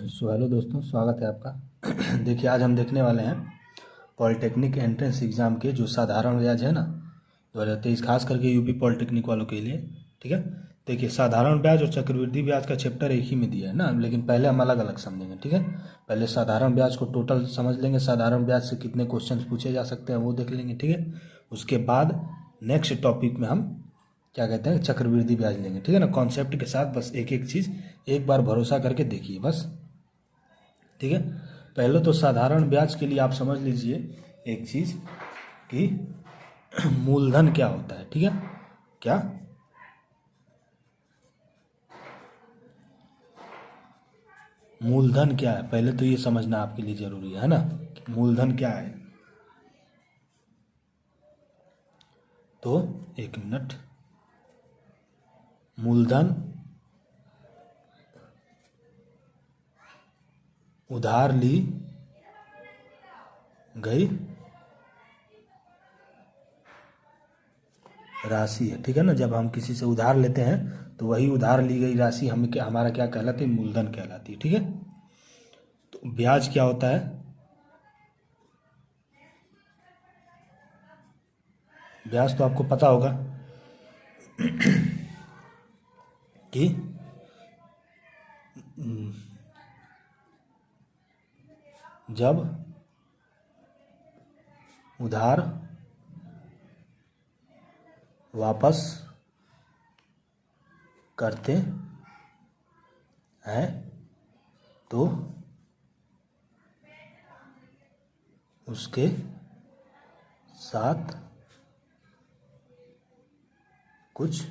Hello दोस्तों, स्वागत है आपका। देखिए, आज हम देखने वाले हैं पॉलिटेक्निक एंट्रेंस एग्ज़ाम के जो साधारण ब्याज है ना 2023, खास करके यूपी पॉलिटेक्निक वालों के लिए। ठीक है, देखिए साधारण ब्याज और चक्रवृद्धि ब्याज का चैप्टर एक ही में दिया है ना, लेकिन पहले हम अलग अलग समझेंगे। ठीक है, पहले साधारण ब्याज को टोटल समझ लेंगे, साधारण ब्याज से कितने क्वेश्चन पूछे जा सकते हैं वो देख लेंगे। ठीक है, उसके बाद नेक्स्ट टॉपिक में हम क्या कहते हैं चक्रवृद्धि ब्याज लेंगे। ठीक है ना, कॉन्सेप्ट के साथ बस एक एक चीज़ एक बार भरोसा करके देखिए बस। ठीक है, पहले तो साधारण ब्याज के लिए आप समझ लीजिए एक चीज़ कि मूलधन क्या होता है। ठीक है, क्या मूलधन क्या है, पहले तो ये समझना आपके लिए ज़रूरी है ना कि मूलधन क्या है। तो एक मिनट, मूलधन उधार ली गई राशि है। ठीक है ना, जब हम किसी से उधार लेते हैं तो वही उधार ली गई राशि हमारा क्या कहलाती है, मूलधन कहलाती है। ठीक है, तो ब्याज क्या होता है, ब्याज तो आपको पता होगा कि जब उधार वापस करते हैं तो उसके साथ कुछ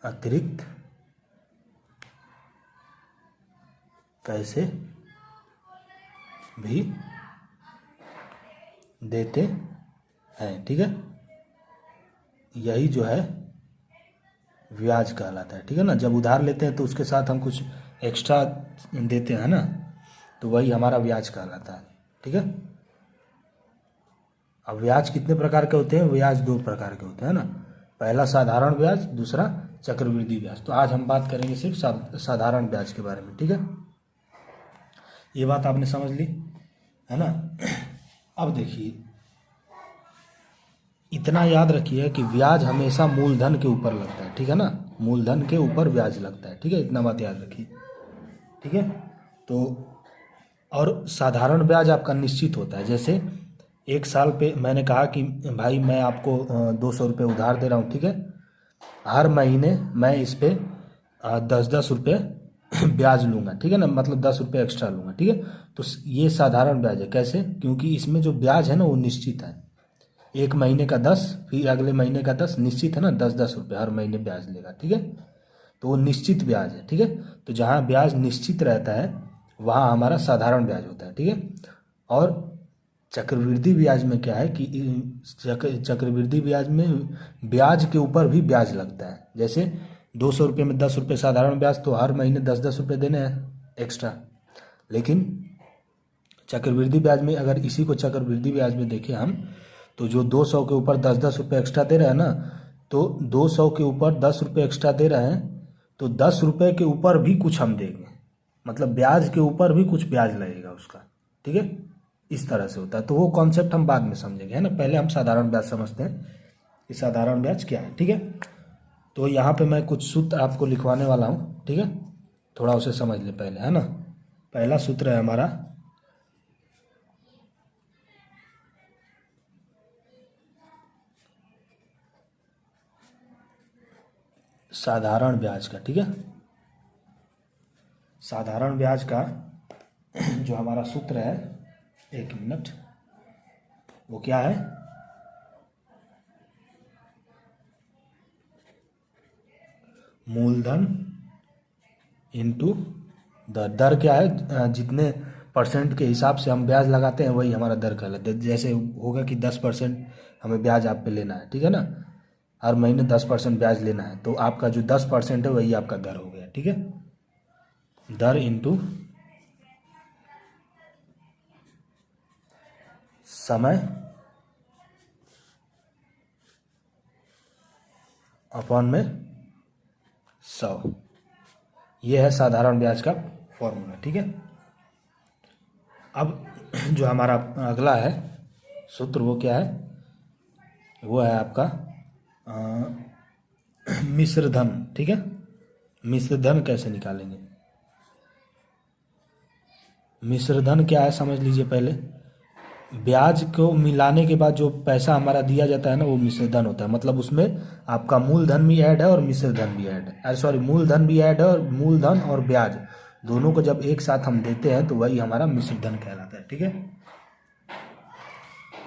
अतिरिक्त पैसे भी देते हैं। ठीक है, यही जो है ब्याज कहलाता है। ठीक है ना, जब उधार लेते हैं तो उसके साथ हम कुछ एक्स्ट्रा देते हैं ना, तो वही हमारा ब्याज कहलाता है। ठीक है, अब ब्याज कितने प्रकार के होते हैं, ब्याज दो प्रकार के होते हैं ना, पहला साधारण ब्याज, दूसरा चक्रवृद्धि ब्याज। तो आज हम बात करेंगे सिर्फ साधारण ब्याज के बारे में। ठीक है, ये बात आपने समझ ली है ना। अब देखिए, इतना याद रखिए कि ब्याज हमेशा मूलधन के ऊपर लगता है। ठीक है ना, मूलधन के ऊपर ब्याज लगता है। ठीक है, इतना बात याद रखिए। ठीक है, तो और साधारण ब्याज आपका निश्चित होता है। जैसे एक साल पे मैंने कहा कि भाई मैं आपको 200 रुपये उधार दे रहा हूँ। ठीक है, हर महीने मैं इस पे 10-10 रुपये ब्याज लूँगा। ठीक है ना, मतलब 10 रुपये एक्स्ट्रा लूँगा। ठीक है, तो ये साधारण ब्याज है। कैसे, क्योंकि इसमें जो ब्याज है ना वो निश्चित है, एक महीने का 10, फिर अगले महीने का 10, निश्चित है ना, 10-10 रुपये हर महीने ब्याज लेगा। ठीक है, तो वो निश्चित ब्याज है। ठीक है, तो जहाँ ब्याज निश्चित रहता है वहाँ हमारा साधारण ब्याज होता है। ठीक है, और चक्रवृद्धि ब्याज में क्या है कि चक्रवृद्धि ब्याज में ब्याज के ऊपर भी ब्याज लगता है। जैसे 200 रुपये में 10 रुपये साधारण ब्याज, तो हर महीने 10-10 रुपये देने हैं एक्स्ट्रा। लेकिन चक्रवृद्धि ब्याज में अगर इसी को चक्रवृद्धि ब्याज में देखें हम, तो जो 200 के ऊपर 10-10 रुपये एक्स्ट्रा दे रहे हैं ना, तो 200 के ऊपर 10 रुपये एक्स्ट्रा दे रहे हैं, तो 10 रुपये के ऊपर भी कुछ हम देंगे, मतलब ब्याज के ऊपर भी कुछ ब्याज लगेगा उसका। ठीक है, इस तरह से होता है। तो वो कॉन्सेप्ट हम बाद में समझेंगे, है ना, पहले हम साधारण ब्याज समझते हैं कि साधारण ब्याज क्या है। ठीक है, तो यहाँ पे मैं कुछ सूत्र आपको लिखवाने वाला हूँ। ठीक है, थोड़ा उसे समझ ले पहले, है ना। पहला सूत्र है हमारा साधारण ब्याज का। ठीक है, साधारण ब्याज का जो हमारा सूत्र है, एक मिनट, वो क्या है, मूलधन इंटू दर। दर क्या है, जितने परसेंट के हिसाब से हम ब्याज लगाते हैं वही हमारा दर कहलाता है। जैसे होगा कि 10% हमें ब्याज आप पे लेना है। ठीक है ना, हर महीने 10% ब्याज लेना है, तो आपका जो 10% है वही आपका दर हो गया। ठीक है, दर इंटू समय अपॉन में 100। ये है साधारण ब्याज का फॉर्मूला, ठीक है। अब जो हमारा अगला है सूत्र वो क्या है, वो है आपका मिश्र धन, ठीक है। मिश्र धन कैसे निकालेंगे, मिश्र धन क्या है समझ लीजिए पहले। ब्याज को मिलाने के बाद जो पैसा हमारा दिया जाता है ना, वो मिश्र धन होता है। मतलब उसमें आपका मूलधन भी ऐड है और मिश्र धन भी ऐड है, अरे सॉरी, मूलधन भी ऐड है और मूलधन और ब्याज दोनों को जब एक साथ हम देते हैं तो वही हमारा मिश्र धन कहलाता है, ठीक है।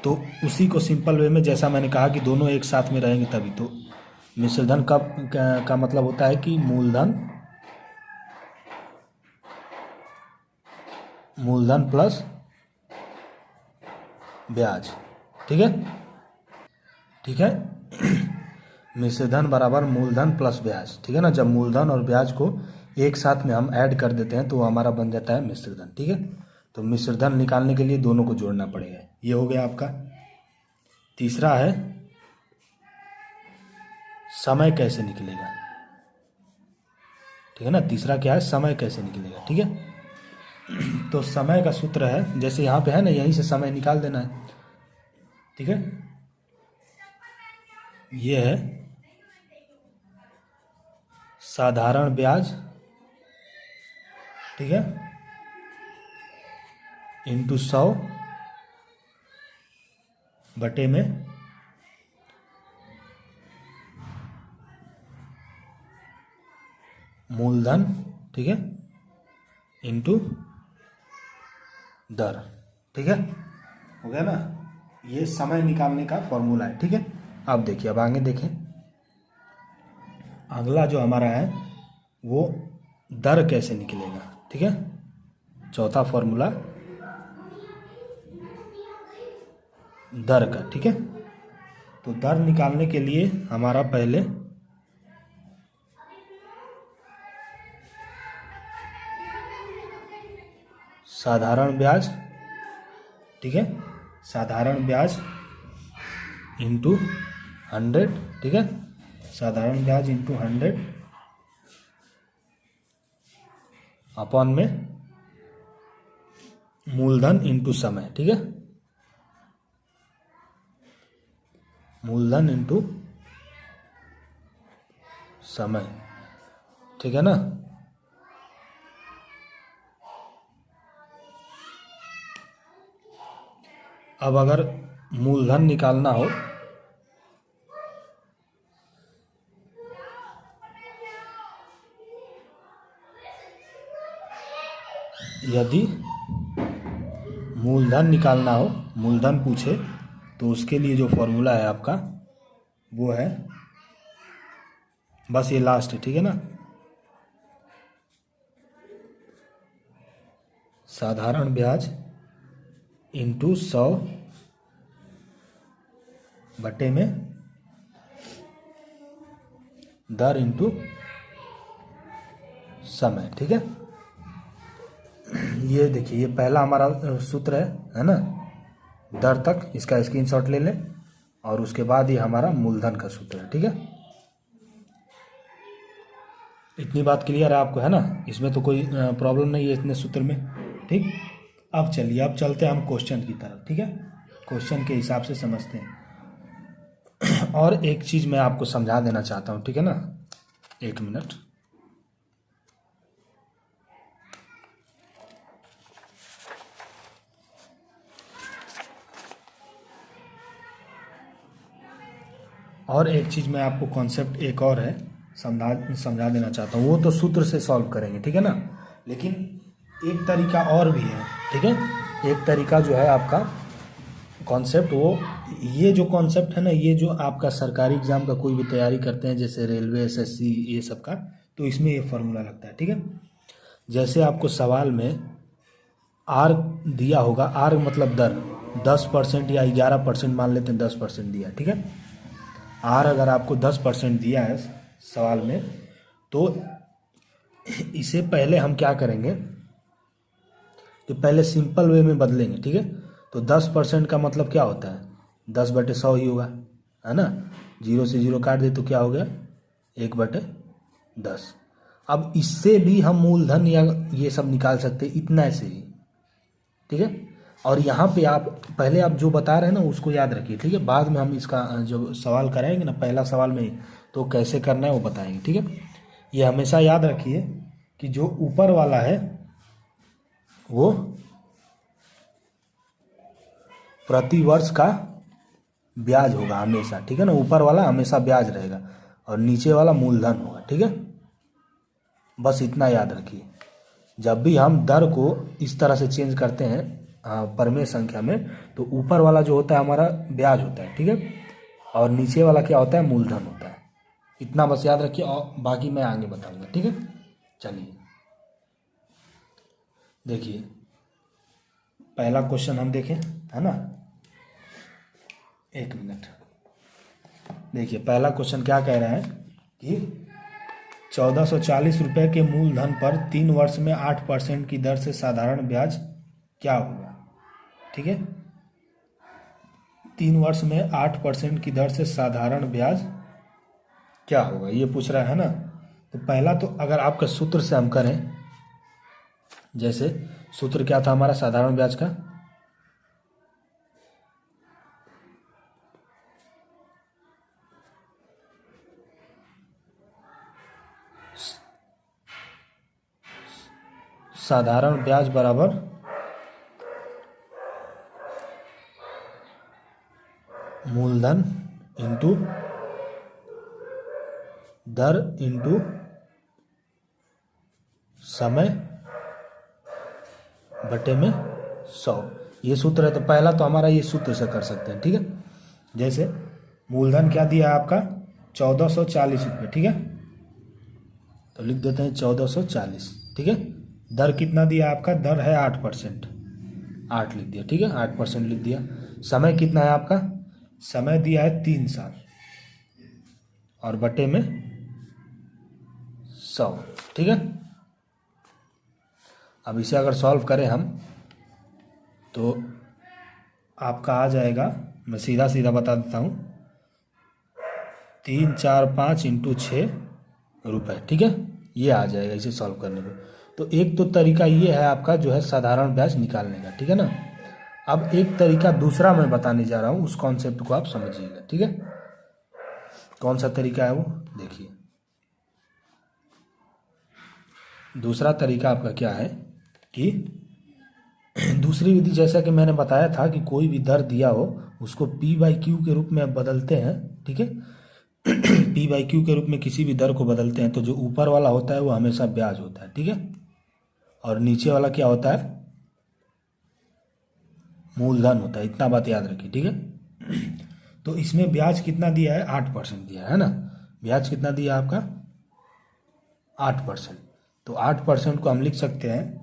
तो उसी को सिंपल वे में, जैसा मैंने कहा कि दोनों एक साथ में रहेंगे तभी, तो मिश्र धन का मतलब होता है कि मूलधन प्लस ब्याज, ठीक है, ठीक है। मिश्र धन बराबर मूलधन प्लस ब्याज, ठीक है ना। जब मूलधन और ब्याज को एक साथ में हम ऐड कर देते हैं तो हमारा बन जाता है मिश्र धन, ठीक है। तो मिश्र धन निकालने के लिए दोनों को जोड़ना पड़ेगा। ये हो गया आपका। तीसरा है समय कैसे निकलेगा, ठीक है ना। तीसरा क्या है, समय कैसे निकलेगा, ठीक है। तो समय का सूत्र है, जैसे यहाँ पे है ना, यहीं से समय निकाल देना है, ठीक है। ये है साधारण ब्याज, ठीक है, इंटू 100 बटे में मूलधन, ठीक है, इंटू दर, ठीक है। हो गया ना। ये समय निकालने का फॉर्मूला है, ठीक है। अब देखिए, अब आगे देखें। अगला जो हमारा है वो दर कैसे निकलेगा, ठीक है। चौथा फॉर्मूला दर का, ठीक है। तो दर निकालने के लिए हमारा पहले साधारण ब्याज, ठीक है, साधारण ब्याज इंटू 100, ठीक है, साधारण ब्याज इंटू 100 अपॉन में मूलधन इंटू समय, ठीक है, मूलधन इंटू समय, ठीक है ना। अब अगर मूलधन निकालना हो, यदि मूलधन निकालना हो, मूलधन पूछे, तो उसके लिए जो फॉर्मूला है आपका वो है, बस ये लास्ट है, ठीक है ना, साधारण ब्याज इंटू 100 बटे में दर इंटू समय, ठीक है। ये देखिए, ये पहला हमारा सूत्र है ना, दर तक इसका स्क्रीनशॉट ले लें, और उसके बाद ये हमारा मूलधन का सूत्र है, ठीक है। इतनी बात क्लियर है आपको, है ना। इसमें तो कोई प्रॉब्लम नहीं है इतने सूत्र में, ठीक। अब चलिए, अब चलते हैं हम क्वेश्चन की तरफ, ठीक है। क्वेश्चन के हिसाब से समझते हैं। और एक चीज़ मैं आपको समझा देना चाहता हूँ, ठीक है ना, 1 मिनट। और एक चीज़ मैं आपको कॉन्सेप्ट एक और है, समझा देना चाहता हूँ। वो तो सूत्र से सॉल्व करेंगे, ठीक है ना, लेकिन एक तरीका और भी है, ठीक है। एक तरीका जो है आपका कॉन्सेप्ट, वो ये जो कॉन्सेप्ट है ना, ये जो आपका सरकारी एग्ज़ाम का कोई भी तैयारी करते हैं, जैसे रेलवे, एसएससी, ये सब का, तो इसमें ये फार्मूला लगता है, ठीक है। जैसे आपको सवाल में आर दिया होगा, आर मतलब दर 10% या 11% मान लेते हैं, 10% दिया, ठीक है। आर अगर आपको 10% दिया है सवाल में, तो इसे पहले हम क्या करेंगे कि पहले सिंपल वे में बदलेंगे, ठीक है। तो 10% का मतलब क्या होता है, 10/100 ही होगा, है ना। 0 से 0 काट दे तो क्या हो गया, 1/10, 10। अब इससे भी हम मूलधन या ये सब निकाल सकते हैं इतना से ही, ठीक है। और यहाँ पे आप पहले आप जो बता रहे हैं ना उसको याद रखिए, ठीक है। बाद में हम इसका जो सवाल कराएंगे ना पहला सवाल में ही, तो कैसे करना है वो बताएंगे, ठीक है। ये हमेशा याद रखिए कि जो ऊपर वाला है वो प्रति वर्ष का ब्याज होगा हमेशा, ठीक है ना। ऊपर वाला हमेशा ब्याज रहेगा और नीचे वाला मूलधन होगा, ठीक है। बस इतना याद रखिए। जब भी हम दर को इस तरह से चेंज करते हैं परिमेय संख्या में, तो ऊपर वाला जो होता है हमारा ब्याज होता है, ठीक है, और नीचे वाला क्या होता है, मूलधन होता है। इतना बस याद रखिए और बाकी मैं आगे बताऊंगा, ठीक है। चलिए देखिए पहला क्वेश्चन हम देखें, है ना। एक मिनट, देखिए पहला क्वेश्चन क्या कह रहा है कि 1440 रुपये के मूलधन पर 3 वर्ष में 8% की दर से साधारण ब्याज क्या होगा, ठीक है। 3 वर्ष में 8% की दर से साधारण ब्याज क्या होगा ये पूछ रहा है ना। तो पहला तो अगर आपका सूत्र से हम करें, जैसे सूत्र क्या था हमारा साधारण ब्याज का, साधारण ब्याज बराबर मूलधन इंटू दर इंटू समय बटे में 100, ये सूत्र है। तो पहला तो हमारा ये सूत्र से कर सकते हैं, ठीक है। जैसे मूलधन क्या दिया है आपका 1440 रुपये, ठीक है, तो लिख देते हैं 1440, ठीक है। दर कितना दिया आपका, दर है 8%, 8 लिख दिया, ठीक है, 8% लिख दिया। समय कितना है आपका, समय दिया है 3 साल और बटे में 100, ठीक है। अब इसे अगर सॉल्व करें हम तो आपका आ जाएगा, मैं सीधा सीधा बता देता हूँ, 3 4 5 इंटू 6 रुपये, ठीक है, ये आ जाएगा इसे सॉल्व करने में। तो एक तो तरीका ये है आपका जो है साधारण ब्याज निकालने का, ठीक है ना। अब एक तरीका दूसरा मैं बताने जा रहा हूँ, उस कॉन्सेप्ट को आप समझिएगा, ठीक है। कौन सा तरीका है वो देखिए। दूसरा तरीका आपका क्या है कि दूसरी विधि, जैसा कि मैंने बताया था कि कोई भी दर दिया हो उसको P/Q के रूप में बदलते हैं, ठीक है। P/Q के रूप में किसी भी दर को बदलते हैं तो जो ऊपर वाला होता है वो हमेशा ब्याज होता है, ठीक है, और नीचे वाला क्या होता है, मूलधन होता है। इतना बात याद रखिए, ठीक है। तो इसमें ब्याज कितना दिया है, 8% दिया है ना। ब्याज कितना दिया आपका 8%। तो 8% को हम लिख सकते हैं,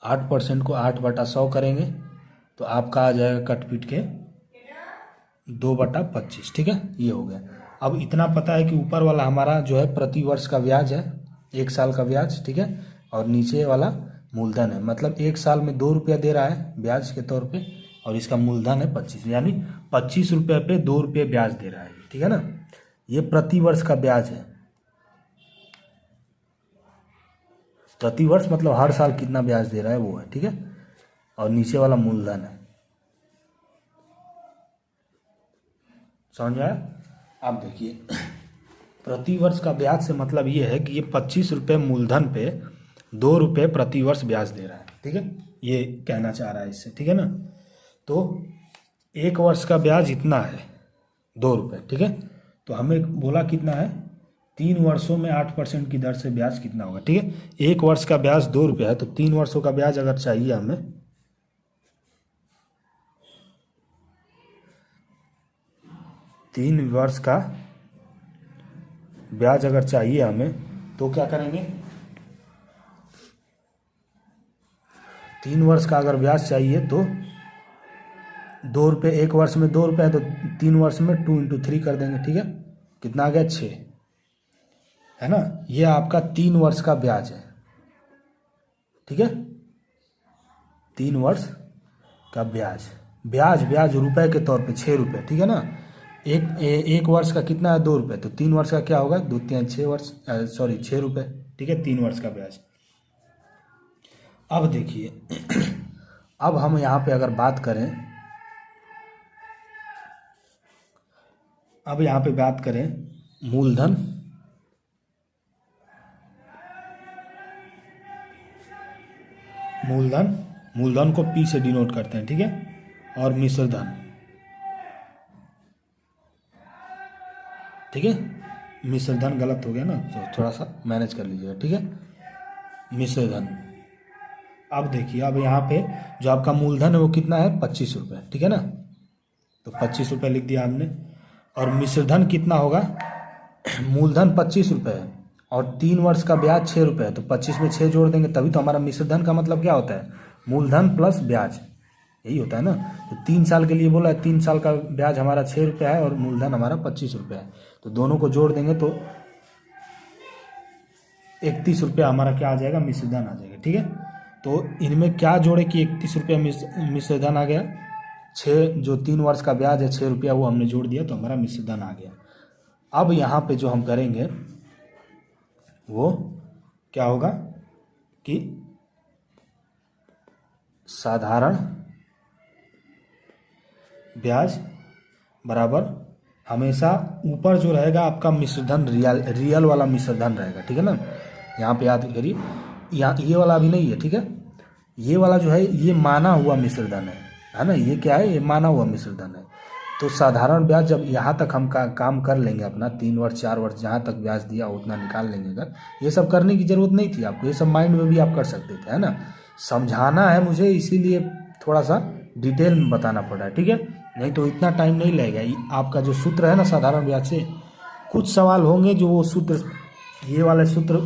8% को 8/100 करेंगे तो आपका आ जाएगा कट पीट के 2/25, ठीक है, ये हो गया। अब इतना पता है कि ऊपर वाला हमारा जो है प्रति वर्ष का ब्याज है, 1 साल का ब्याज, ठीक है, और नीचे वाला मूलधन है। मतलब 1 साल में 2 रुपया दे रहा है ब्याज के तौर पे और इसका मूलधन है 25, यानी 25 रुपये पे 2 रुपये ब्याज दे रहा है, ठीक है ना। ये प्रति वर्ष का ब्याज है, प्रति वर्ष मतलब हर साल कितना ब्याज दे रहा है वो है, ठीक है, और नीचे वाला मूलधन है। समझ में आया। अब देखिए प्रति वर्ष का ब्याज से मतलब ये है कि ये 25 रुपये मूलधन पे 2 रुपये प्रति वर्ष ब्याज दे रहा है, ठीक है, ये कहना चाह रहा है इससे, ठीक है ना। तो 1 वर्ष का ब्याज इतना है 2 रुपये, ठीक है। तो हमें बोला कितना है, 3 वर्षों में 8% की दर से ब्याज कितना होगा, ठीक है। 1 वर्ष का ब्याज 2 रुपये है तो 3 वर्षों का ब्याज अगर चाहिए हमें, 3 वर्ष का ब्याज अगर चाहिए हमें तो क्या करेंगे, 3 वर्ष का अगर ब्याज चाहिए तो 2 रुपये, 1 वर्ष में 2 रुपये है तो 3 वर्ष में 2 × 3 कर देंगे, ठीक है, कितना आ गया 6, है ना। ये आपका 3 वर्ष का ब्याज है, ठीक है, 3 वर्ष का ब्याज, ब्याज रुपए के तौर पे 6 रुपये, ठीक है ना। एक वर्ष का कितना है, 2 रुपये, तो 3 वर्ष का क्या होगा, 2 3 6 वर्ष, सॉरी 6 रुपये, ठीक है, 3 वर्ष का ब्याज। अब देखिए अब हम यहाँ पे अगर बात करें, अब यहाँ पे बात करें मूलधन, मूलधन को P से डिनोट करते हैं, ठीक है, और मिश्र धन, ठीक है, मिश्र धन गलत हो गया ना, तो थोड़ा सा मैनेज कर लीजिएगा, ठीक है, मिश्र धन। अब देखिए, अब यहाँ पे जो आपका मूलधन है वो कितना है, 25 रुपये, ठीक है ना, तो 25 रुपये लिख दिया हमने। और मिश्र धन कितना होगा, मूलधन 25 रुपये है और 3 वर्ष का ब्याज 6 रुपये है, तो 25 में 6 जोड़ देंगे तभी तो हमारा मिश्र धन का मतलब क्या होता है, मूलधन प्लस ब्याज, यही होता है ना। तो 3 साल के लिए बोला है, 3 साल का ब्याज हमारा 6 रुपये है और मूलधन हमारा 25 रुपये है, तो दोनों को जोड़ देंगे तो 31 रुपये हमारा क्या आ जाएगा, मिश्र धन आ जाएगा, ठीक है। तो इनमें क्या जोड़े कि 31 रुपये मिश्र धन आ गया, 6 जो 3 वर्ष का ब्याज है 6 रुपया वो हमने जोड़ दिया तो हमारा मिश्र धन आ गया। अब यहाँ पे जो हम करेंगे वो क्या होगा कि साधारण ब्याज बराबर हमेशा ऊपर जो रहेगा आपका मिश्र धन, रियल वाला मिश्र धन रहेगा, ठीक है ना। यहाँ पे याद करिए, यहाँ ये वाला अभी नहीं है, ठीक है, ये वाला जो है ये माना हुआ मिश्र धन है ना, ये क्या है, ये माना हुआ मिश्र धन है। तो साधारण ब्याज जब यहाँ तक हम काम कर लेंगे अपना, 3 वर्ष 4 वर्ष जहाँ तक ब्याज दिया उतना निकाल लेंगे। अगर ये सब करने की ज़रूरत नहीं थी आपको, ये सब माइंड में भी आप कर सकते थे, है ना। समझाना है मुझे, इसीलिए थोड़ा सा डिटेल में बताना पड़ा है, ठीक है, नहीं तो इतना टाइम नहीं लगेगा। आपका जो सूत्र है ना साधारण ब्याज से, कुछ सवाल होंगे जो वो सूत्र, ये वाले सूत्र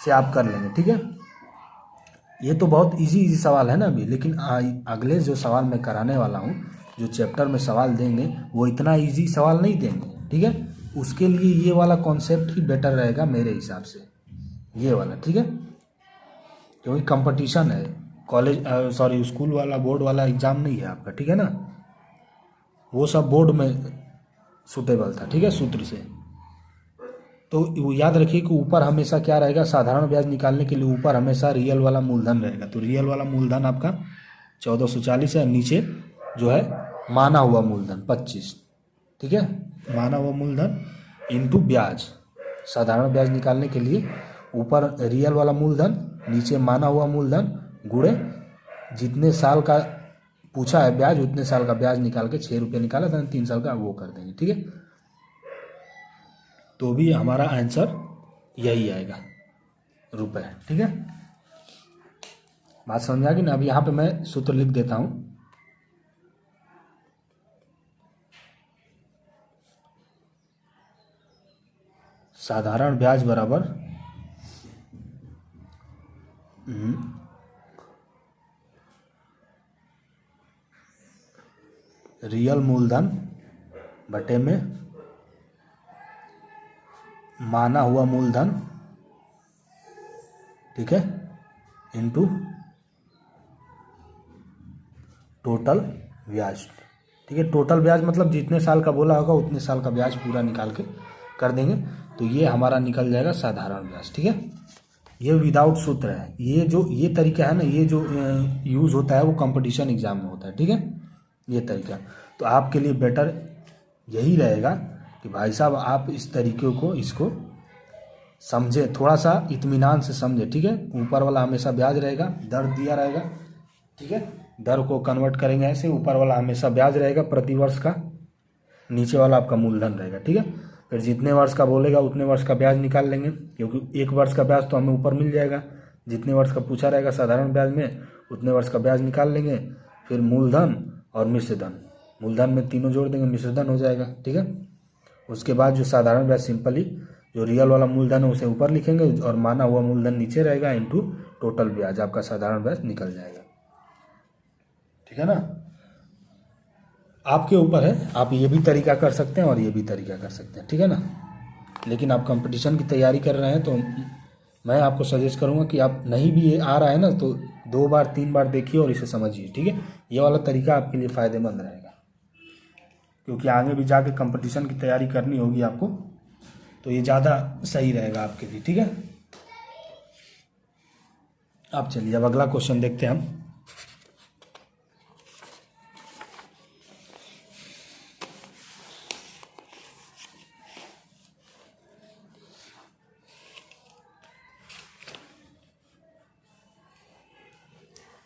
से आप कर लेंगे, ठीक है। ये तो बहुत इजी सवाल है ना अभी, लेकिन अगले जो सवाल मैं कराने वाला हूँ, जो चैप्टर में सवाल देंगे वो इतना इजी सवाल नहीं देंगे, ठीक है। उसके लिए ये वाला कॉन्सेप्ट ही बेटर रहेगा मेरे हिसाब से, ये वाला, ठीक है, क्योंकि कंपटीशन है, कॉलेज सॉरी स्कूल वाला बोर्ड वाला एग्ज़ाम नहीं है आपका, ठीक है ना, वो सब बोर्ड में सूटेबल था, ठीक है, सूत्र से। तो वो याद रखिए कि ऊपर हमेशा क्या रहेगा, साधारण ब्याज निकालने के लिए ऊपर हमेशा रियल वाला मूलधन रहेगा, तो रियल वाला मूलधन आपका 1440 है, नीचे जो है माना हुआ मूलधन 25, ठीक है, माना हुआ मूलधन इंटू ब्याज। साधारण ब्याज निकालने के लिए ऊपर रियल वाला मूलधन, नीचे माना हुआ मूलधन, गुणे जितने साल का पूछा है ब्याज उतने साल का ब्याज निकाल के 6 रुपये निकाला था, 3 साल का वो कर देंगे, ठीक है। तो भी हमारा आंसर यही आएगा, रुपए, ठीक है। बात समझ में आ गई ना। अब यहाँ पे मैं सूत्र लिख देता हूँ, साधारण ब्याज बराबर रियल मूलधन बटे में माना हुआ मूलधन, ठीक है, इनटू टोटल ब्याज, ठीक है। टोटल ब्याज मतलब जितने साल का बोला होगा उतने साल का ब्याज पूरा निकाल के कर देंगे, तो ये हमारा निकल जाएगा साधारण ब्याज, ठीक है। ये विदाउट सूत्र है, ये तरीका है ना, ये जो यूज़ होता है वो कंपटीशन एग्जाम में होता है, ठीक है, ये तरीका। तो आपके लिए बेटर यही रहेगा कि भाई साहब आप इस तरीके को, इसको समझे, थोड़ा सा इत्मीनान से समझे, ठीक है। ऊपर वाला हमेशा ब्याज रहेगा, दर दिया रहेगा, ठीक है, दर को कन्वर्ट करेंगे ऐसे, ऊपर वाला हमेशा ब्याज रहेगा प्रति वर्ष का, नीचे वाला आपका मूलधन रहेगा, ठीक है। फिर जितने वर्ष का बोलेगा उतने वर्ष का ब्याज निकाल लेंगे, क्योंकि 1 वर्ष का ब्याज तो हमें ऊपर मिल जाएगा, जितने वर्ष का पूछा रहेगा साधारण ब्याज में उतने वर्ष का ब्याज निकाल लेंगे। फिर मूलधन और मिश्र धन, मूलधन में तीनों जोड़ देंगे, मिश्र धन हो जाएगा, ठीक है। उसके बाद जो साधारण ब्याज सिंपली जो रियल वाला मूलधन है उसे ऊपर लिखेंगे और माना हुआ मूलधन नीचे रहेगा, इनटू टोटल ब्याज, आपका साधारण ब्याज निकल जाएगा, ठीक है ना। आपके ऊपर है, आप ये भी तरीका कर सकते हैं और ये भी तरीका कर सकते हैं, ठीक है ना। लेकिन आप कंपटीशन की तैयारी कर रहे हैं तो मैं आपको सजेस्ट करूंगा कि आप नहीं भी ये आ रहा है ना तो 2 बार 3 बार देखिए और इसे समझिए, ठीक है। ये वाला तरीका आपके लिए फ़ायदेमंद रहेगा। क्योंकि आगे भी जाके कंपटीशन की तैयारी करनी होगी आपको, तो ये ज़्यादा सही रहेगा आपके लिए। ठीक है, अब चलिए अब अगला क्वेश्चन देखते हैं हम।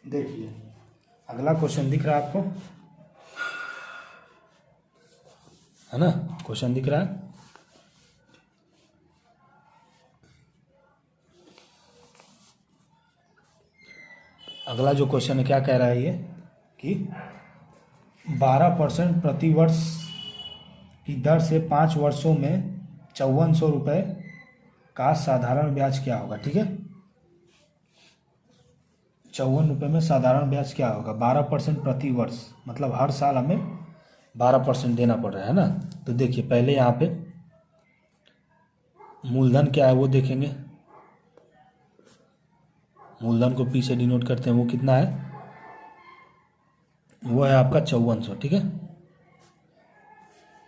देखिए अगला क्वेश्चन दिख रहा है आपको, है ना, क्वेश्चन दिख रहा है। अगला जो क्वेश्चन है क्या कह रहा है ये कि 12% प्रति वर्ष की दर से 5 वर्षों में 5400 रुपये का साधारण ब्याज क्या होगा। ठीक है, 54 रुपये में साधारण ब्याज क्या होगा। 12% प्रति वर्ष मतलब हर साल हमें 12% देना पड़ रहा है ना। तो देखिए पहले यहाँ पे मूलधन क्या है वो देखेंगे। मूलधन को पी से डिनोट करते हैं, वो कितना है, वो है आपका 5400। ठीक है,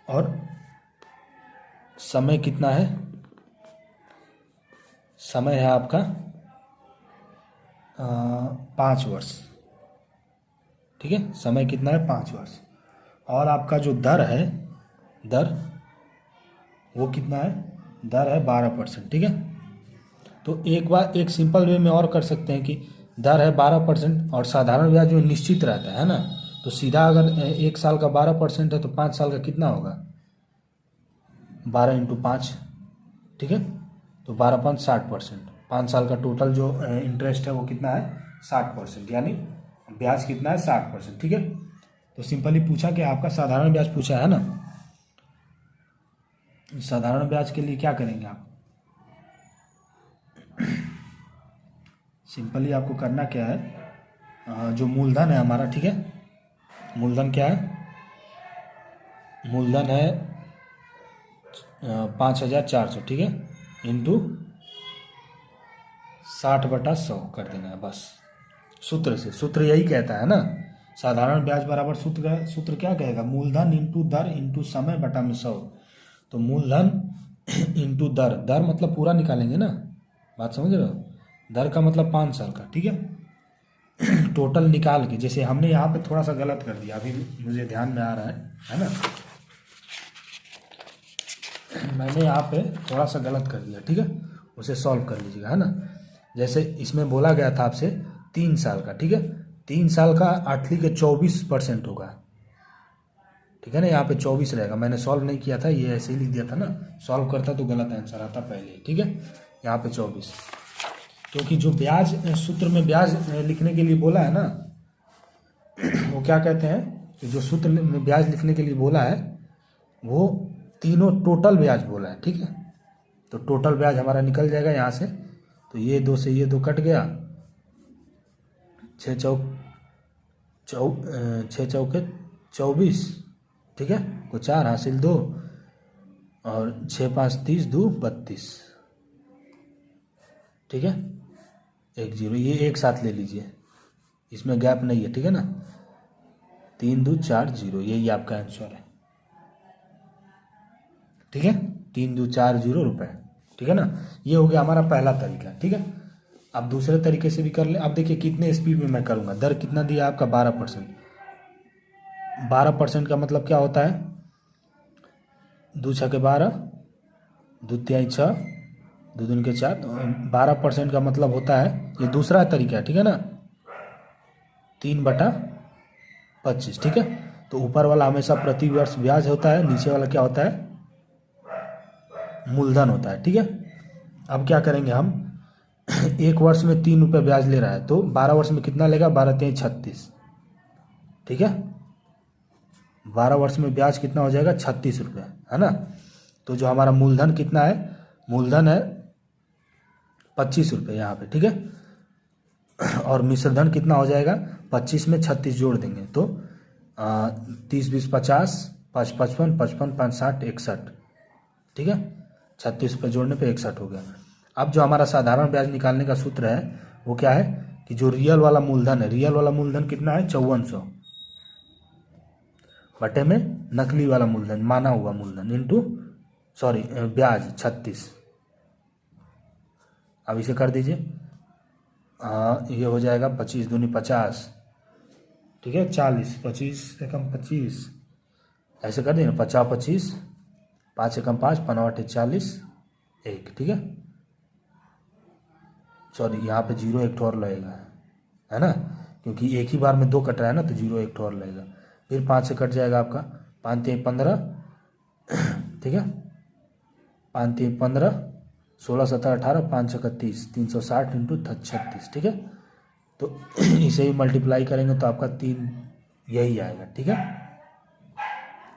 और समय कितना है, समय है आपका 5 वर्ष। ठीक है, समय कितना है 5 वर्ष। और आपका जो दर है, दर वो कितना है, दर है 12%। ठीक है, तो एक बार एक सिंपल वे में और कर सकते हैं कि दर है 12% और साधारण ब्याज जो निश्चित रहता है ना, तो सीधा अगर 1 साल का 12% है तो 5 साल का कितना होगा, 12 इंटू 5। ठीक है, तो 12 60%। 5 साल का टोटल जो इंटरेस्ट है वो कितना है 60%, यानी ब्याज कितना है 60%। ठीक है, तो सिंपली पूछा कि आपका साधारण ब्याज पूछा है ना। साधारण ब्याज के लिए क्या करेंगे आप, सिंपली आपको करना क्या है, जो मूलधन है हमारा, ठीक है, मूलधन क्या है, मूलधन है 5400। ठीक है, इंटू 60/100 कर देना है बस। सूत्र से, सूत्र यही कहता है ना, साधारण ब्याज बराबर सूत्र क्या कहेगा, मूलधन इंटू दर इंटू समय बटा में 100। तो मूलधन इंटू दर, दर मतलब पूरा निकालेंगे ना, बात समझ रहे हो, दर का मतलब 5 साल का। ठीक है, टोटल निकाल के, जैसे हमने यहाँ पे थोड़ा सा गलत कर दिया, अभी मुझे ध्यान में आ रहा है ना, मैंने यहाँ पे थोड़ा सा गलत कर दिया। ठीक है, उसे सॉल्व कर लीजिएगा, है ना। जैसे इसमें बोला गया था आपसे 3 साल का, ठीक है, 3 साल का 8वीं के 24% होगा। ठीक है ना, यहाँ पे 24 रहेगा, मैंने सॉल्व नहीं किया था, ये ऐसे ही लिख दिया था ना, सॉल्व करता तो गलत आंसर आता पहले। ठीक है, यहाँ पे 24, क्योंकि जो ब्याज सूत्र में ब्याज लिखने के लिए बोला है ना, वो क्या कहते हैं कि जो सूत्र में ब्याज लिखने के लिए बोला है वो तीनों टोटल ब्याज बोला है। ठीक है, तो टोटल ब्याज हमारा निकल जाएगा यहाँ से, तो ये 2 से ये 2 कट गया, 6 चौके 24। ठीक है, को 4 हासिल 2 और 6 5 30 2 32। ठीक है, 1 0, ये एक साथ ले लीजिए, इसमें गैप नहीं है। ठीक है ना, 3 2 4 0, यही आपका आंसर है। ठीक है, 3 2 4 0 रुपये। ठीक है ना, ये हो गया हमारा पहला तरीका। ठीक है, अब दूसरे तरीके से भी कर ले। अब देखिए कितने स्पीड में मैं करूँगा। दर कितना दिया आपका 12%। 12% का मतलब क्या होता है, 2 छके 12, 2 तिहाई 6, 2 दूनी के 4। 12% का मतलब होता है, ये दूसरा तरीका है। ठीक है ना, 3/25। ठीक है, तो ऊपर वाला हमेशा प्रति वर्ष ब्याज होता है, नीचे वाला क्या होता है, मूलधन होता है। ठीक है, अब क्या करेंगे हम, 1 वर्ष में 3 रुपये ब्याज ले रहा है, तो 12 वर्ष में कितना लेगा, 12 3 36। ठीक है, 12 वर्ष में ब्याज कितना हो जाएगा, 36 रुपये, है ना। तो जो हमारा मूलधन कितना है, मूलधन है 25 रुपये यहाँ पे। ठीक है, और मिश्रधन कितना हो जाएगा, 25 में 36 जोड़ देंगे तो 30 20 50, 5 55, 55 5 60 61। ठीक है, 36 पे जोड़ने पे 61 हो गया। अब जो हमारा साधारण ब्याज निकालने का सूत्र है वो क्या है कि जो रियल वाला मूलधन है, रियल वाला मूलधन कितना है, 5400। बटे में नकली वाला मूलधन, माना हुआ मूलधन, इंटू सॉरी ब्याज 36। अब इसे कर दीजिए, ये हो जाएगा 25 दूनी 50, ठीक है, 40, 25 एकम 25, ऐसे कर दीजिए, 50 25, 5 एकम 5, 5 40, 1, ठीक है। सॉरी यहाँ पे 0 एक और लगेगा, है ना, क्योंकि एक ही बार में 2 कट रहा है ना, तो 0 एक और लगेगा। फिर 5 से कट जाएगा आपका 5 3 15, ठीक है, 5 3 15, 16 17 18, 5 31, 360 इंटू 36, ठीक है। तो इसे ही मल्टीप्लाई करेंगे तो आपका 3 यही आएगा, ठीक है,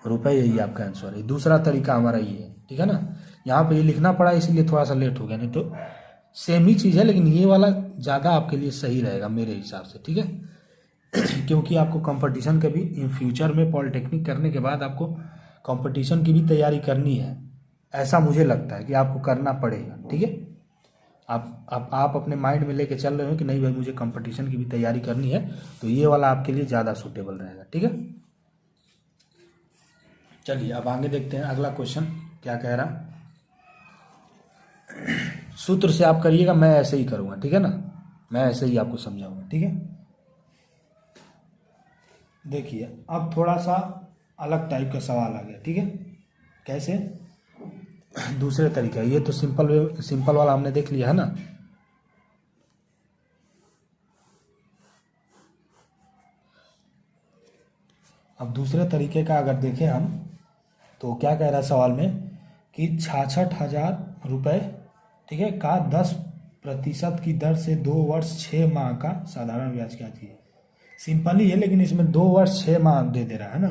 रुपए, यही आपका आंसर है। दूसरा तरीका हमारा ये है, ठीक है ना। यहाँ पे ये लिखना पड़ा इसलिए थोड़ा सा लेट हो गया, नहीं तो सेम ही चीज़ है, लेकिन ये वाला ज़्यादा आपके लिए सही रहेगा मेरे हिसाब से, ठीक है। क्योंकि आपको कंपटीशन के भी इन फ्यूचर में पॉलिटेक्निक करने के बाद आपको कंपटीशन की भी तैयारी करनी है, ऐसा मुझे लगता है कि आपको करना पड़ेगा, ठीक है। आप अपने माइंड में लेके चल रहे हो कि नहीं भाई मुझे कंपटीशन की भी तैयारी करनी है, तो ये वाला आपके लिए ज़्यादा सूटेबल रहेगा, ठीक है। चलिए अब आगे देखते हैं अगला क्वेश्चन क्या कह रहा। सूत्र से आप करिएगा, मैं ऐसे ही करूँगा, ठीक है ना, मैं ऐसे ही आपको समझाऊंगा, ठीक है। देखिए अब थोड़ा सा अलग टाइप का सवाल आ गया, ठीक है। कैसे, दूसरे तरीके, ये तो सिंपल वाला हमने देख लिया है ना। अब दूसरे तरीके का अगर देखें हम, तो क्या कह रहा है सवाल में कि 66,000 रुपये, ठीक है, का 10% की दर से 2 वर्ष 6 माह का साधारण ब्याज क्या चाहिए। सिंपल ही है, लेकिन इसमें 2 वर्ष 6 माह दे दे रहा है ना,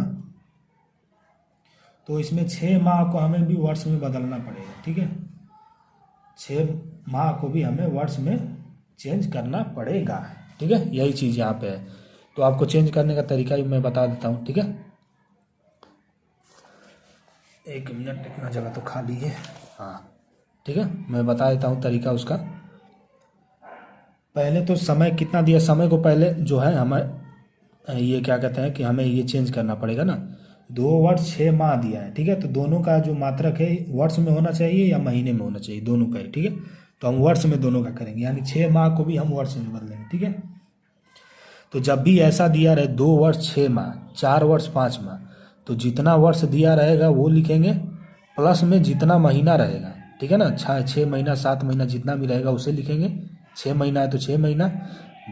तो इसमें 6 माह को हमें भी वर्ष में बदलना पड़ेगा, ठीक है। 6 माह को भी हमें वर्ष में चेंज करना पड़ेगा, ठीक है, यही चीज़ यहाँ पे है। तो आपको चेंज करने का तरीका ही मैं बता देता हूँ, ठीक है। 1 मिनट, इतना जगह तो खाली है, हाँ, ठीक है, मैं बता देता हूँ तरीका उसका। पहले तो समय कितना दिया, समय को पहले जो है हमें ये क्या कहते हैं कि हमें ये चेंज करना पड़ेगा ना। 2 वर्ष 6 माह दिया है, ठीक है, तो दोनों का जो मात्रक है वर्ष में होना चाहिए या महीने में होना चाहिए, दोनों का ही, ठीक है। तो हम वर्ष में दोनों का करेंगे, यानी 6 माह को भी हम वर्ष में बदलेंगे, ठीक है। तो जब भी ऐसा दिया रहे 2 वर्ष 6 माह, 4 वर्ष 5 माह, तो जितना वर्ष दिया रहेगा वो लिखेंगे, प्लस में जितना महीना रहेगा, ठीक है ना, 6 महीना 7 महीना जितना भी रहेगा उसे लिखेंगे। 6 महीना है तो 6 महीना,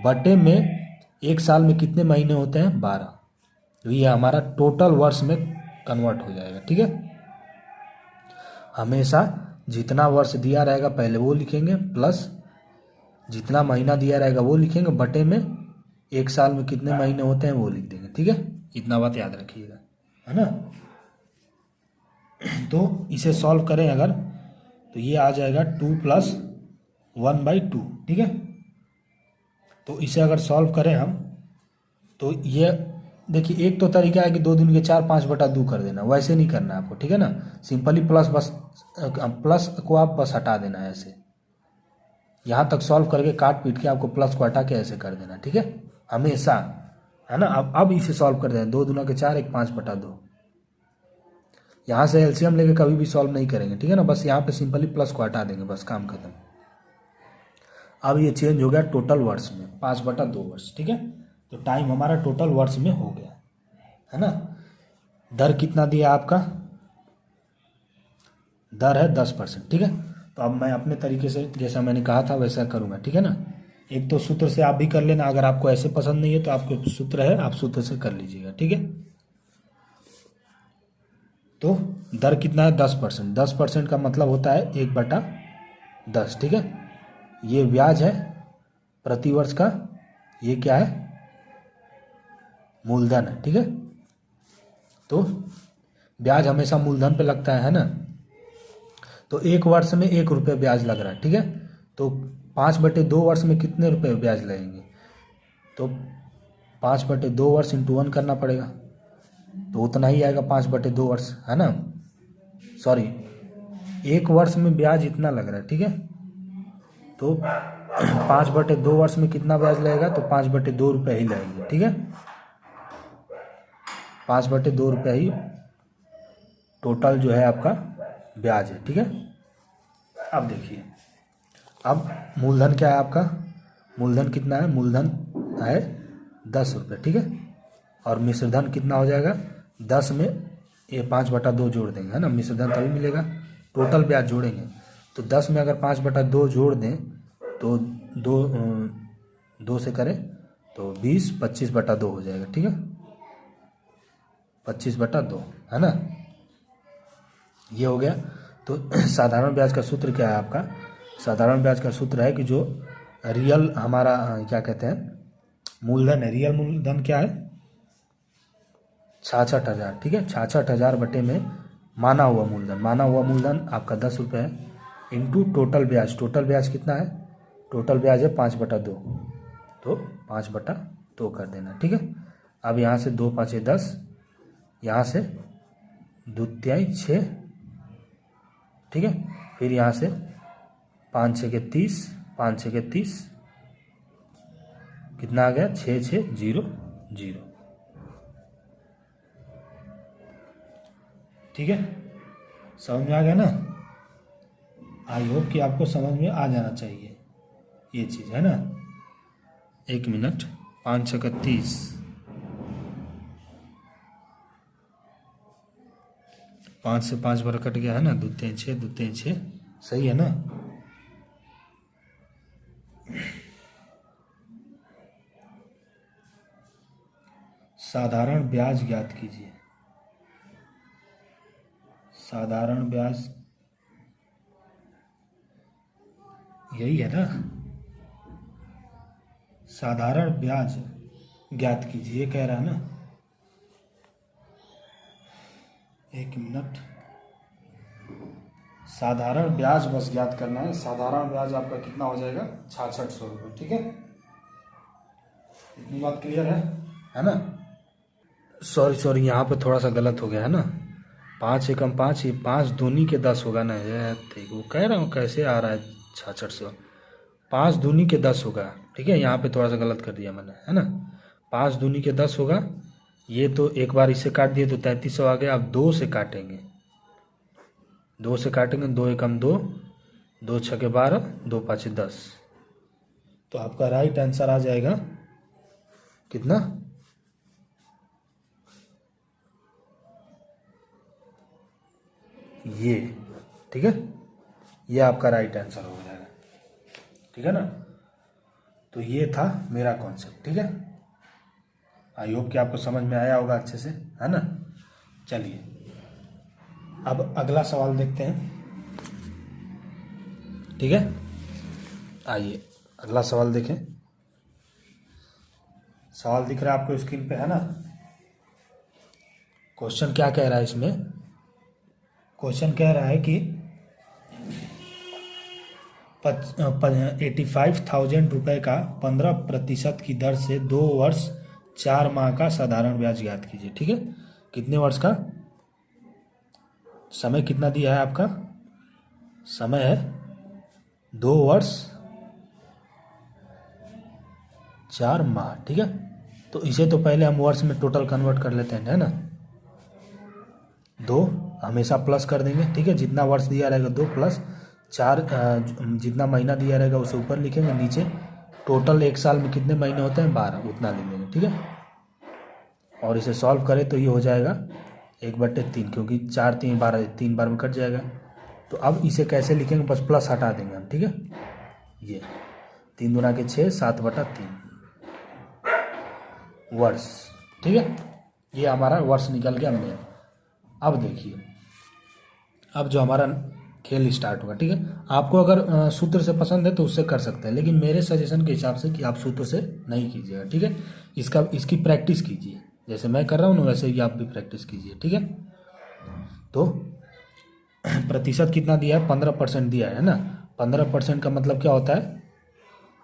बटे में 1 साल में कितने महीने होते हैं, 12, तो ये हमारा टोटल वर्ष में कन्वर्ट हो जाएगा, ठीक है। हमेशा जितना वर्ष दिया रहेगा पहले वो लिखेंगे, प्लस जितना महीना दिया रहेगा वो लिखेंगे, बटे में 1 साल में कितने महीने होते हैं वो लिख देंगे, ठीक है। इतना बात याद रखिएगा, है ना। तो इसे सॉल्व करें अगर, तो ये आ जाएगा 2 + 1/2, ठीक है। तो इसे अगर सॉल्व करें हम, तो ये देखिए, एक तो तरीका है कि 2 दूनी 4, 5/2 कर देना, वैसे नहीं करना है आपको, ठीक है ना। सिंपली प्लस को आप बस हटा देना है ऐसे, यहाँ तक सॉल्व करके काट पीट के आपको प्लस को हटा के ऐसे कर देना, ठीक है, हमेशा, है ना। अब इसे सॉल्व कर देना, 2 दूना 4, 1 5/2, यहाँ से एलसीएम लेके कभी भी सॉल्व नहीं करेंगे, ठीक है ना, बस यहाँ पे सिंपली प्लस को हटा देंगे, बस काम खत्म। अब ये चेंज हो गया टोटल वर्ष में, 5/2 वर्ष, ठीक है। तो टाइम हमारा टोटल वर्ष में हो गया, है ना। दर कितना दिया आपका, दर है 10%, ठीक है। तो अब मैं अपने तरीके से जैसा मैंने कहा था वैसा करूँगा, ठीक है ना। एक तो सूत्र से आप भी कर लेना, अगर आपको ऐसे पसंद नहीं है तो आपको सूत्र है, आप सूत्र से कर लीजिएगा, ठीक है। तो दर कितना है, 10%, 10% का मतलब होता है 1/10, ठीक है। ये ब्याज है प्रति वर्ष का, ये क्या है, मूलधन है, ठीक है। तो ब्याज हमेशा मूलधन पे लगता है ना। तो 1 वर्ष में 1 रुपये ब्याज लग रहा है, ठीक है। तो 5/2 वर्ष में कितने रुपए ब्याज लगेंगे, तो 5/2 वर्ष इंटू 1 करना पड़ेगा, तो उतना ही आएगा 5/2 वर्ष, है ना। सॉरी, 1 वर्ष में ब्याज इतना लग रहा है, ठीक है। तो 5/2 वर्ष में कितना ब्याज लगेगा, तो 5/2 रुपये ही लगेंगे, ठीक है। 5/2 रुपया ही टोटल जो है आपका ब्याज है। ठीक है, अब देखिए, अब मूलधन क्या है आपका, मूलधन कितना है, मूलधन है 10 रुपये। ठीक है, और मिश्रधन कितना हो जाएगा, 10 में ये 5/2 जोड़ देंगे, है ना, मिश्रधन तभी मिलेगा, टोटल ब्याज जोड़ेंगे तो 10 में अगर 5/2 जोड़ दें तो दो से करें तो 20, 25/2 हो जाएगा। ठीक है, 25/2 है ना, ये हो गया। तो साधारण ब्याज का सूत्र क्या है आपका, साधारण ब्याज का सूत्र है कि जो रियल हमारा क्या कहते हैं मूलधन है, रियल मूलधन क्या है 66,000। ठीक है, 66,000 बटे में माना हुआ मूलधन, माना हुआ मूलधन आपका 10 रुपये है, इंटू टोटल ब्याज, टोटल ब्याज कितना है, टोटल ब्याज है 5/2, तो 5/2 कर देना। ठीक है, अब यहाँ से 2 5 10, यहाँ से 2 3 6, ठीक है, फिर यहाँ से 5 6 30, 5 6 30, कितना आ गया 6 6 0 0। ठीक है, समझ में आ गया ना, आई होप कि आपको समझ में आ जाना चाहिए ये चीज़, है ना। 1 मिनट, 5 6 30, 5 से 5 बार कट गया है ना, 2 3 6, 2 3 6, सही है ना। साधारण ब्याज ज्ञात कीजिए, साधारण ब्याज यही है ना, साधारण ब्याज ज्ञात कीजिए कह रहा है ना। 1 मिनट, साधारण ब्याज बस ज्ञात करना है, साधारण ब्याज आपका कितना हो जाएगा 6600 रुपये। ठीक है, इतनी बात क्लियर है ना। सॉरी यहाँ पे थोड़ा सा गलत हो गया है ना, 5 एकम 5, ये 5 दूनी के 10 होगा ना, ये वो कह रहा हूँ कैसे आ रहा है 6600, 5 दूनी के 10 होगा। ठीक है, यहाँ पे थोड़ा सा गलत कर दिया मैंने, है ना, 5 दूनी के 10 होगा, ये तो एक बार इसे काट दिए तो 3300 आ गया। अब 2 से काटेंगे, 2 से काटेंगे, 2 एकम 2, 2 छके 12, 2 5 10, तो आपका राइट आंसर आ जाएगा कितना, ये। ठीक है, ये आपका राइट आंसर हो जाएगा। ठीक है ना, तो ये था मेरा कॉन्सेप्ट। ठीक है, आई होप कि आपको समझ में आया होगा अच्छे से, है ना। चलिए अब अगला सवाल देखते हैं। ठीक है, आइए अगला सवाल देखें। सवाल दिख रहा है आपको स्क्रीन पे, है ना। क्वेश्चन क्या कह रहा है इसमें, क्वेश्चन कह रहा है कि 85,000 रुपये का 15% की दर से 2 वर्ष 4 माह का साधारण ब्याज ज्ञात कीजिए। ठीक है, कितने वर्ष का, समय कितना दिया है आपका, समय है 2 वर्ष 4 माह। ठीक है, तो इसे तो पहले हम वर्ष में टोटल कन्वर्ट कर लेते हैं, है ना। 2 हमेशा प्लस कर देंगे। ठीक है, जितना वर्ष दिया रहेगा 2 प्लस 4, जितना महीना दिया रहेगा उसे ऊपर लिखेंगे, नीचे टोटल एक साल में कितने महीने होते हैं 12, उतना लिखेंगे। ठीक है, और इसे सॉल्व करें तो ये हो जाएगा 1/3, क्योंकि 4 3 12, 3 बार में कट जाएगा। तो अब इसे कैसे लिखेंगे, बस प्लस हटा देंगे हम। ठीक है, ये 3 दूना के 6, 7/3 वर्ष। ठीक है, ये हमारा वर्ष निकल गया मेन। अब देखिए, अब जो हमारा खेल स्टार्ट होगा। ठीक है, आपको अगर सूत्र से पसंद है तो उससे कर सकते हैं, लेकिन मेरे सजेशन के हिसाब से कि आप सूत्र से नहीं कीजिएगा। ठीक है, इसकी प्रैक्टिस कीजिए, जैसे मैं कर रहा हूँ ना वैसे ही आप भी प्रैक्टिस कीजिए। ठीक है, तो प्रतिशत कितना दिया है, 15% दिया है ना। 15% का मतलब क्या होता है,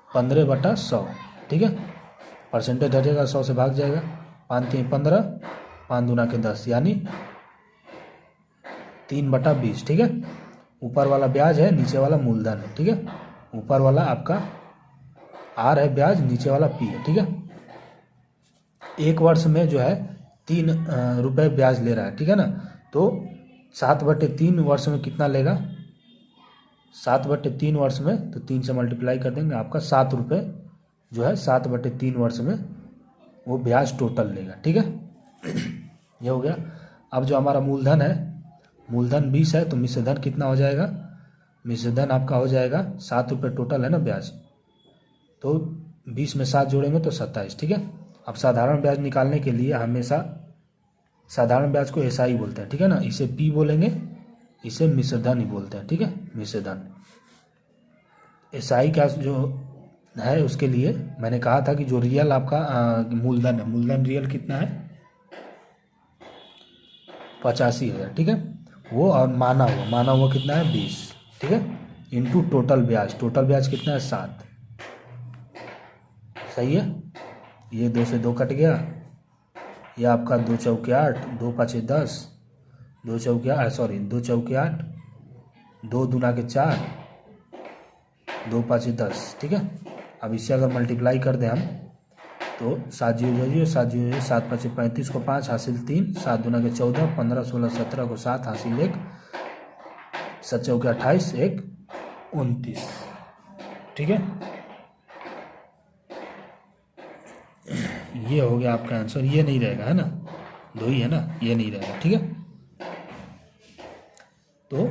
15/100। ठीक है, परसेंटेज हटेगा, 100 से भाग जाएगा, 5 3 15, 5 दूना के 10, यानी 3/20। ठीक है, ऊपर वाला ब्याज है, नीचे वाला मूलधन है। ठीक है, ऊपर वाला आपका आर है ब्याज, नीचे वाला पी है। ठीक है, एक वर्ष में जो है रुपये ब्याज ले रहा है, ठीक है ना। तो 7/3 वर्ष में कितना लेगा, 7/3 वर्ष में, तो 3 से मल्टीप्लाई कर देंगे, आपका 7 रुपये जो है 7/3 वर्ष में वो ब्याज टोटल लेगा, ठीक है। ये हो गया। अब जो हमारा मूलधन है, मूलधन 20 है, तो मिश्र धन कितना हो जाएगा, मिश्र धन आपका हो जाएगा 7 रुपये टोटल है ना ब्याज, तो 20 में 7 जोड़ेंगे तो 27, ठीक है। अब साधारण ब्याज निकालने के लिए हमेशा साधारण ब्याज को एसआई बोलते हैं, ठीक है ना, इसे पी बोलेंगे, इसे मिश्र धन ही बोलते हैं, ठीक है, मिश्र धन। एसआई का जो है उसके लिए मैंने कहा था कि जो रियल आपका मूलधन है, मूलधन रियल कितना है 85,000, ठीक है, वो, और माना हुआ कितना है 20, ठीक है, इंटू टोटल ब्याज कितना है 7, सही है। ये 2 से 2 कट गया, ये आपका 2 चौके 8, 2 पाँचे 10, 2 चौके 8, 2 दूना के 4, 2 पाँचे 10, ठीक है। अब इससे अगर मल्टीप्लाई कर दें हम तो 7 जीरो 7 पाँचे 35 को 5 हासिल 3, 7 दूना के 14, 15 16 17 को 7 हासिल 1, 7 चौके 28, 1 29, ठीक है। ये हो गया आपका आंसर, ये नहीं रहेगा है ना, 2 ही है ना, ये नहीं रहेगा, ठीक है। तो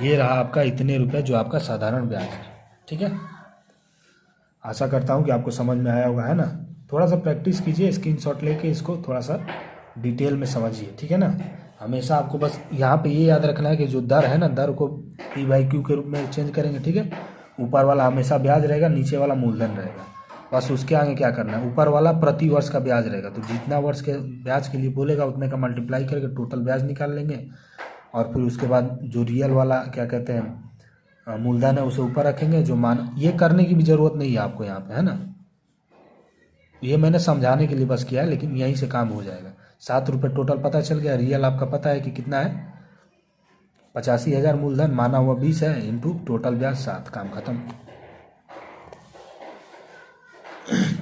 ये रहा आपका इतने रुपए जो आपका साधारण ब्याज है, ठीक है। आशा करता हूँ कि आपको समझ में आया होगा, है ना। थोड़ा सा प्रैक्टिस कीजिए, स्क्रीनशॉट लेके इसको थोड़ा सा डिटेल में समझिए, ठीक है ना। हमेशा आपको बस यहाँ पे ये याद रखना है कि जो दर है ना, दर को P/Q के रूप में चेंज करेंगे, ठीक है। ऊपर वाला हमेशा ब्याज रहेगा, नीचे वाला मूलधन रहेगा, बस उसके आगे क्या करना है, ऊपर वाला प्रति वर्ष का ब्याज रहेगा, तो जितना वर्ष के ब्याज के लिए बोलेगा उतने का मल्टीप्लाई करके टोटल ब्याज निकाल लेंगे, और फिर उसके बाद जो रियल वाला क्या कहते हैं मूलधन है उसे ऊपर रखेंगे, जो मान, ये करने की भी ज़रूरत नहीं है आपको यहाँ पे, है ना, ये मैंने समझाने के लिए बस किया है, लेकिन यहीं से काम हो जाएगा। 7 रुपये टोटल पता चल गया, रियल आपका पता है कि कितना है 85,000, मूलधन माना हुआ 20 है, इंटू टोटल ब्याज 7, काम खत्म।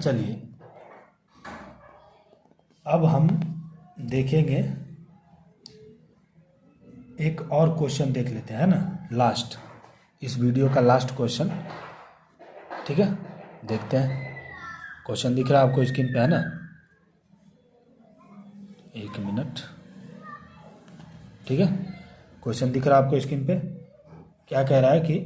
चलिए अब हम देखेंगे, एक और क्वेश्चन देख लेते हैं, है ना, लास्ट, इस वीडियो का लास्ट क्वेश्चन, ठीक है। देखते हैं, क्वेश्चन दिख रहा है आपको स्क्रीन पे, है ना, 1 मिनट, ठीक है। क्वेश्चन दिख रहा है आपको स्क्रीन पे, क्या कह रहा है कि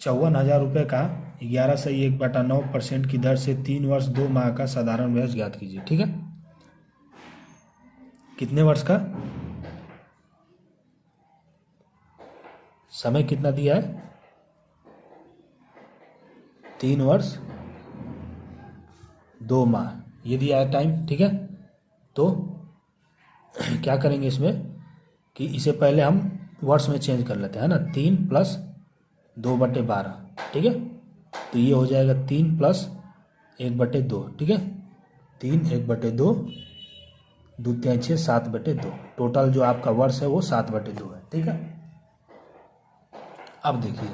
54,000 रुपये का 11/1/9% की दर से 3 वर्ष 2 माह का साधारण ब्याज ज्ञात कीजिए, ठीक है। कितने वर्ष का, समय कितना दिया है, 3 वर्ष 2 माह, ये दिया है टाइम, ठीक है। तो क्या करेंगे इसमें कि इसे पहले हम वर्ष में चेंज कर लेते हैं, है ना, 3 + 2/12, ठीक है। तो ये हो जाएगा 3 + 1/2, ठीक है, 3 1/2, 2 3 6 7/2, टोटल जो आपका वर्ष है वो 7/2 है, ठीक है। अब देखिए,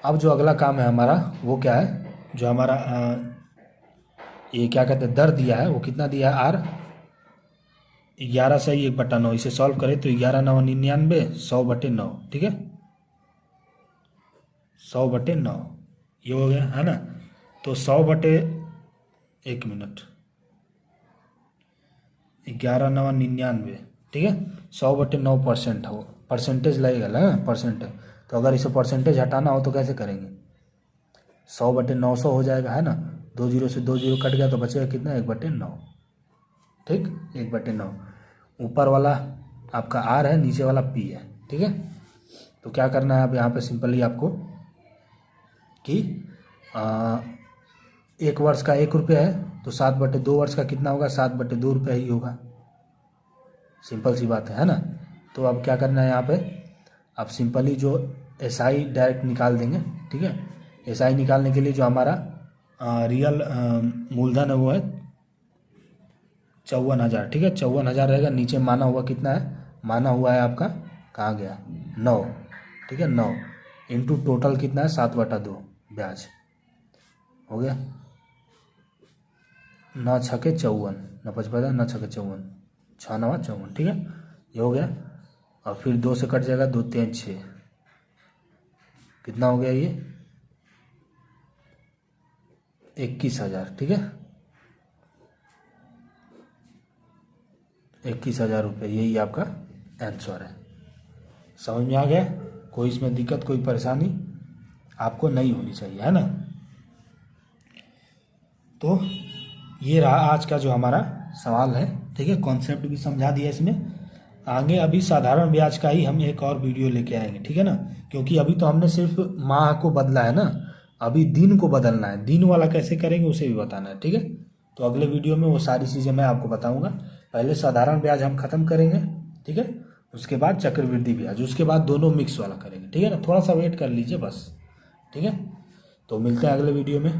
अब जो अगला काम है हमारा वो क्या है, जो हमारा ये क्या कहते हैं दर दिया है, वो कितना दिया है R, 11 सही 1/9, इसे सॉल्व करें तो 11 9 99, 100/9, ठीक है, 100/9, ये हो गया, है ना। तो 1 मिनट, 11 9 99, ठीक है, 100/9% हो, परसेंटेज लगेगा ना, परसेंटेज, तो अगर इसे परसेंटेज हटाना हो तो कैसे करेंगे, 100/900 हो जाएगा, है ना, 2 जीरो से 2 जीरो कट गया तो बचेगा कितना 1/9, ठीक, 1/9, ऊपर वाला आपका R है, नीचे वाला P है, ठीक है। तो क्या करना है अब यहाँ पे सिंपली आपको कि 1 वर्ष का 1 रुपये है, तो 7/2 वर्ष का कितना होगा, 7/2 रुपये ही होगा, सिंपल सी बात है ना। तो अब क्या करना है यहाँ पे, अब सिंपली जो SI डायरेक्ट निकाल देंगे, ठीक है। SI निकालने के लिए जो हमारा रियल मूलधन है वो है 54,000, ठीक है, 54,000 रहेगा, नीचे माना हुआ कितना है, माना हुआ है आपका, कहाँ गया, 9, ठीक है, 9 इंटू टोटल कितना है 7/2 ब्याज, हो गया, 9 × 54, 9 × 55, 9 × 54, 6 9 54, ठीक है, ये हो गया। और फिर 2 से कट जाएगा, 2 3 6, कितना हो गया ये 21,000, ठीक है, 21,000 रुपये, यही आपका आंसर है। समझ में आ गया? कोई इसमें दिक्कत, कोई परेशानी आपको नहीं होनी चाहिए, है ना। तो ये रहा आज का जो हमारा सवाल है, ठीक है, कॉन्सेप्ट भी समझा दिया इसमें। आगे अभी साधारण ब्याज का ही हम एक और वीडियो लेके आएंगे, ठीक है ना, क्योंकि अभी तो हमने सिर्फ माह को बदला है ना, अभी दिन को बदलना है, दिन वाला कैसे करेंगे उसे भी बताना है, ठीक है। तो अगले वीडियो में वो सारी चीज़ें मैं आपको बताऊंगा। पहले साधारण ब्याज हम ख़त्म करेंगे, ठीक है, उसके बाद चक्रवृद्धि ब्याज, उसके बाद दोनों मिक्स वाला करेंगे, ठीक है ना। थोड़ा सा वेट कर लीजिए बस, ठीक है। तो मिलते हैं अगले वीडियो में।